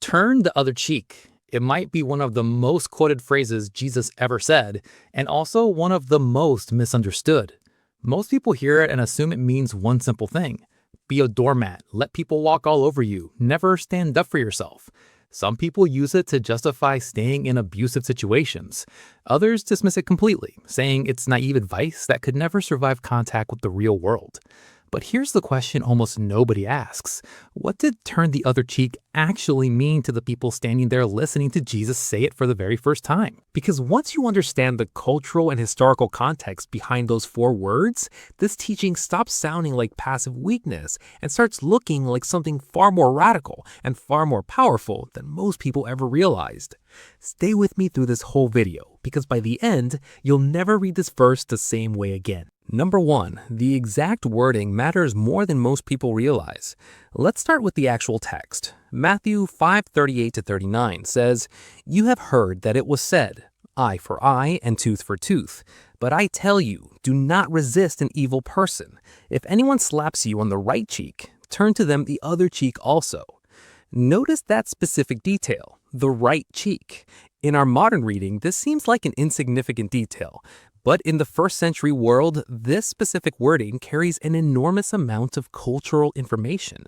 Turn the other cheek. It might be one of the most quoted phrases Jesus ever said, and also one of the most misunderstood. Most people hear it and assume it means one simple thing. Be a doormat, let people walk all over you, never stand up for yourself. Some people use it to justify staying in abusive situations. Others dismiss it completely, saying it's naive advice that could never survive contact with the real world. But here's the question almost nobody asks. What did turn the other cheek actually mean to the people standing there listening to Jesus say it for the very first time? Because once you understand the cultural and historical context behind those 4 words, this teaching stops sounding like passive weakness and starts looking like something far more radical and far more powerful than most people ever realized. Stay with me through this whole video, because by the end, you'll never read this verse the same way again. Number 1, the exact wording matters more than most people realize. Let's start with the actual text. Matthew 5:38-39 says, "You have heard that it was said, eye for eye and tooth for tooth. But I tell you, do not resist an evil person. If anyone slaps you on the right cheek, turn to them the other cheek also." Notice that specific detail, the right cheek. In our modern reading, this seems like an insignificant detail. But in the first century world, this specific wording carries an enormous amount of cultural information.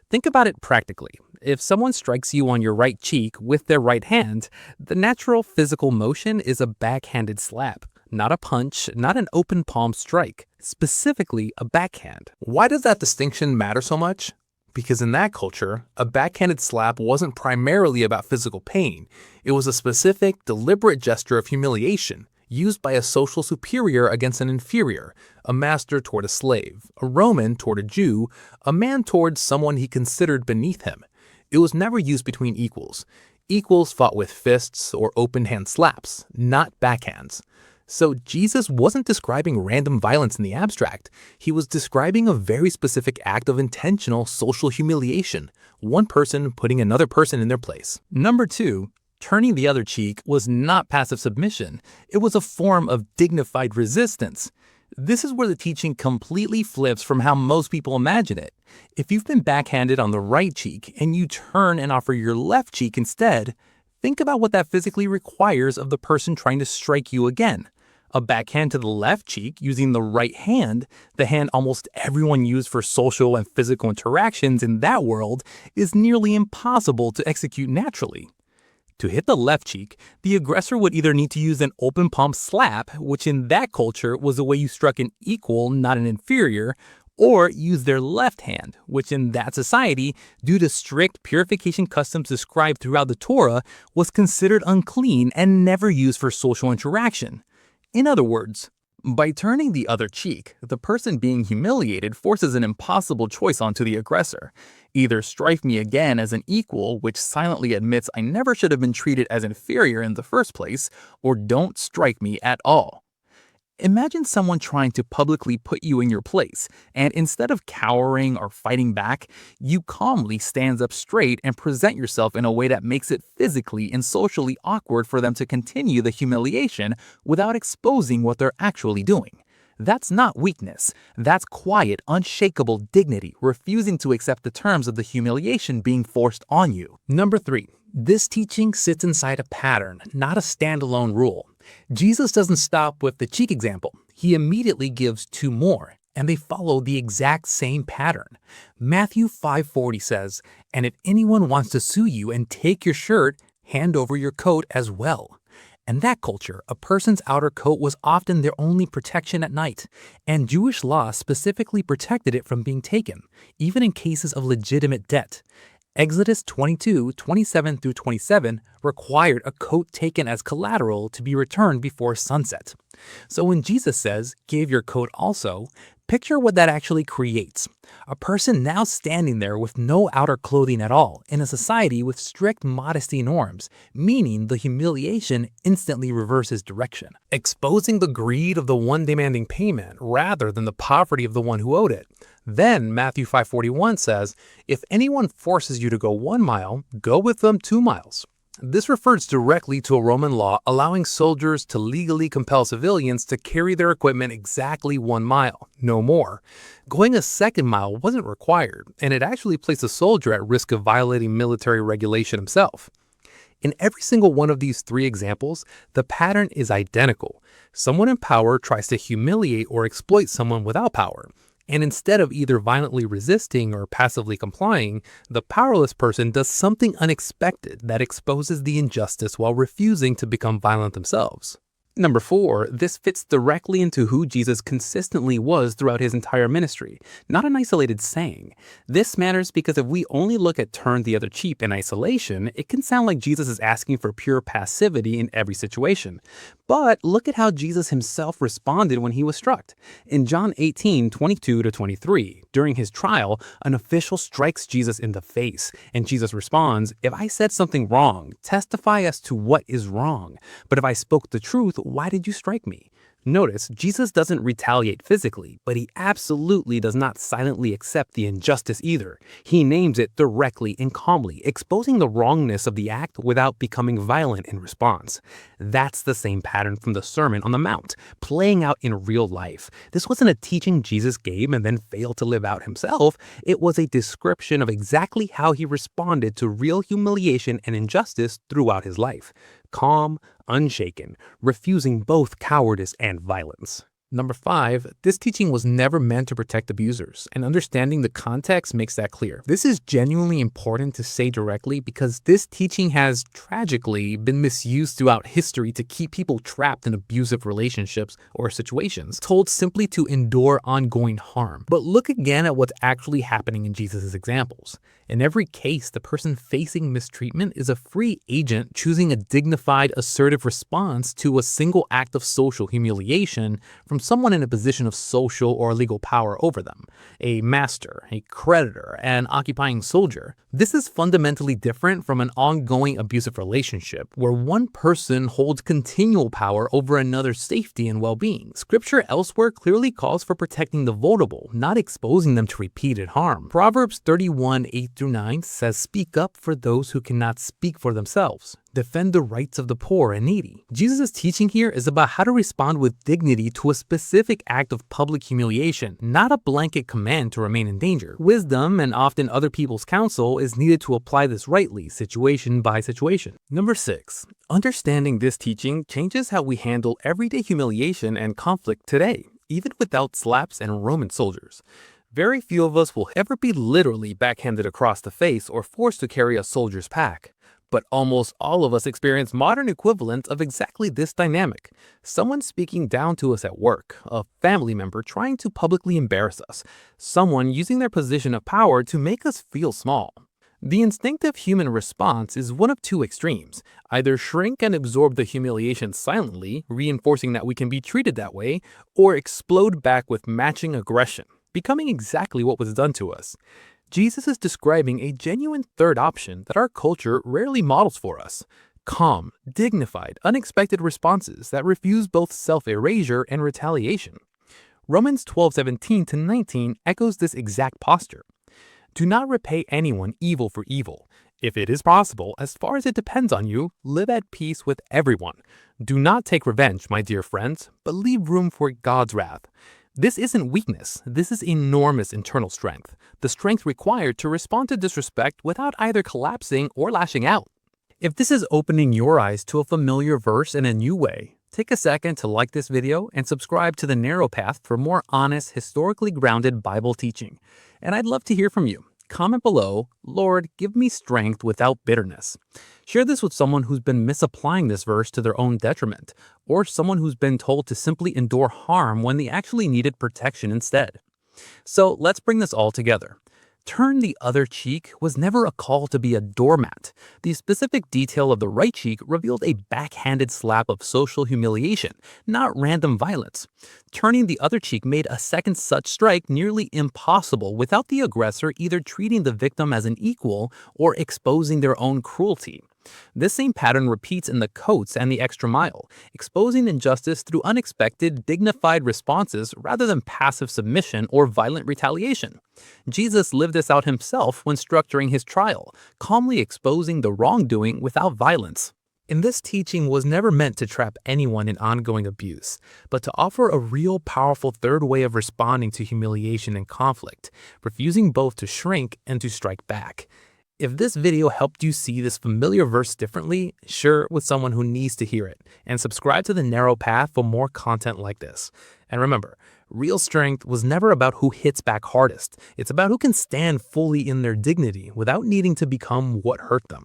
Think about it practically. If someone strikes you on your right cheek with their right hand, the natural physical motion is a backhanded slap, not a punch, not an open palm strike, specifically a backhand. Why does that distinction matter so much? Because in that culture, a backhanded slap wasn't primarily about physical pain. It was a specific, deliberate gesture of humiliation, used by a social superior against an inferior, a master toward a slave, a Roman toward a Jew, a man toward someone he considered beneath him. It was never used between equals. Equals fought with fists or open hand slaps, not backhands. So Jesus wasn't describing random violence in the abstract. He was describing a very specific act of intentional social humiliation, one person putting another person in their place. Number 2, turning the other cheek was not passive submission. It was a form of dignified resistance. This is where the teaching completely flips from how most people imagine it. If you've been backhanded on the right cheek and you turn and offer your left cheek instead, think about what that physically requires of the person trying to strike you again. A backhand to the left cheek using the right hand, the hand almost everyone used for social and physical interactions in that world, is nearly impossible to execute naturally. To hit the left cheek, the aggressor would either need to use an open palm slap, which in that culture was the way you struck an equal, not an inferior, or use their left hand, which in that society, due to strict purification customs described throughout the Torah, was considered unclean and never used for social interaction. In other words, by turning the other cheek, the person being humiliated forces an impossible choice onto the aggressor. Either strike me again as an equal, which silently admits I never should have been treated as inferior in the first place, or don't strike me at all. Imagine someone trying to publicly put you in your place, and instead of cowering or fighting back, you calmly stand up straight and present yourself in a way that makes it physically and socially awkward for them to continue the humiliation without exposing what they're actually doing. That's not weakness. That's quiet, unshakable dignity, refusing to accept the terms of the humiliation being forced on you. Number 3, this teaching sits inside a pattern, not a standalone rule. Jesus doesn't stop with the cheek example. He immediately gives 2 more, and they follow the exact same pattern. Matthew 5:40 says, "And if anyone wants to sue you and take your shirt, hand over your coat as well." In that culture, a person's outer coat was often their only protection at night, and Jewish law specifically protected it from being taken, even in cases of legitimate debt. Exodus 22:27-27 required a coat taken as collateral to be returned before sunset. So when Jesus says, "Give your coat also," picture what that actually creates. A person now standing there with no outer clothing at all in a society with strict modesty norms, meaning the humiliation instantly reverses direction, exposing the greed of the one demanding payment rather than the poverty of the one who owed it. Then Matthew 5:41 says, "If anyone forces you to go 1 mile, go with them 2 miles." This refers directly to a Roman law allowing soldiers to legally compel civilians to carry their equipment exactly 1 mile, no more. Going a second mile wasn't required, and it actually placed a soldier at risk of violating military regulation himself. In every single one of these three examples, the pattern is identical. Someone in power tries to humiliate or exploit someone without power. And instead of either violently resisting or passively complying, the powerless person does something unexpected that exposes the injustice while refusing to become violent themselves. Number 4, this fits directly into who Jesus consistently was throughout his entire ministry, not an isolated saying. This matters because if we only look at turn the other cheek in isolation, it can sound like Jesus is asking for pure passivity in every situation. But look at how Jesus himself responded when he was struck. In John 18:22-23, during his trial, an official strikes Jesus in the face, and Jesus responds, "If I said something wrong, testify as to what is wrong. But if I spoke the truth, why did you strike me?" Notice, Jesus doesn't retaliate physically, but he absolutely does not silently accept the injustice either. He names it directly and calmly, exposing the wrongness of the act without becoming violent in response. That's the same pattern from the Sermon on the Mount, playing out in real life. This wasn't a teaching Jesus gave and then failed to live out himself. It was a description of exactly how he responded to real humiliation and injustice throughout his life. Calm, unshaken, refusing both cowardice and violence. Number 5, this teaching was never meant to protect abusers, and understanding the context makes that clear. This is genuinely important to say directly because this teaching has, tragically, been misused throughout history to keep people trapped in abusive relationships or situations, told simply to endure ongoing harm. But look again at what's actually happening in Jesus' examples. In every case, the person facing mistreatment is a free agent choosing a dignified, assertive response to a single act of social humiliation from someone in a position of social or legal power over them, a master, a creditor, an occupying soldier. This is fundamentally different from an ongoing abusive relationship where one person holds continual power over another's safety and well-being. Scripture elsewhere clearly calls for protecting the vulnerable, not exposing them to repeated harm. Proverbs 31:8-9 says, "Speak up for those who cannot speak for themselves. Defend the rights of the poor and needy." Jesus' teaching here is about how to respond with dignity to a specific act of public humiliation, not a blanket command to remain in danger. Wisdom, and often other people's counsel, is needed to apply this rightly, situation by situation. Number 6, understanding this teaching changes how we handle everyday humiliation and conflict today, even without slaps and Roman soldiers. Very few of us will ever be literally backhanded across the face or forced to carry a soldier's pack. But almost all of us experience modern equivalents of exactly this dynamic. Someone speaking down to us at work, a family member trying to publicly embarrass us, someone using their position of power to make us feel small. The instinctive human response is one of two extremes: either shrink and absorb the humiliation silently, reinforcing that we can be treated that way, or explode back with matching aggression, becoming exactly what was done to us. Jesus is describing a genuine third option that our culture rarely models for us: calm, dignified, unexpected responses that refuse both self-erasure and retaliation. Romans 12:17-19 echoes this exact posture. "Do not repay anyone evil for evil. If it is possible, as far as it depends on you, live at peace with everyone. Do not take revenge, my dear friends, but leave room for God's wrath." This isn't weakness, this is enormous internal strength, the strength required to respond to disrespect without either collapsing or lashing out. If this is opening your eyes to a familiar verse in a new way, take a second to like this video and subscribe to The Narrow Path for more honest, historically grounded Bible teaching. And I'd love to hear from you. Comment below, "Lord, give me strength without bitterness." Share this with someone who's been misapplying this verse to their own detriment, or someone who's been told to simply endure harm when they actually needed protection instead. So let's bring this all together. Turn the other cheek was never a call to be a doormat. The specific detail of the right cheek revealed a backhanded slap of social humiliation, not random violence. Turning the other cheek made a second such strike nearly impossible without the aggressor either treating the victim as an equal or exposing their own cruelty. This same pattern repeats in the Coats and the Extra Mile, exposing injustice through unexpected, dignified responses rather than passive submission or violent retaliation. Jesus lived this out himself when structuring his trial, calmly exposing the wrongdoing without violence. And this teaching was never meant to trap anyone in ongoing abuse, but to offer a real powerful third way of responding to humiliation and conflict, refusing both to shrink and to strike back. If this video helped you see this familiar verse differently, share it with someone who needs to hear it, and subscribe to The Narrow Path for more content like this. And remember, real strength was never about who hits back hardest. It's about who can stand fully in their dignity without needing to become what hurt them.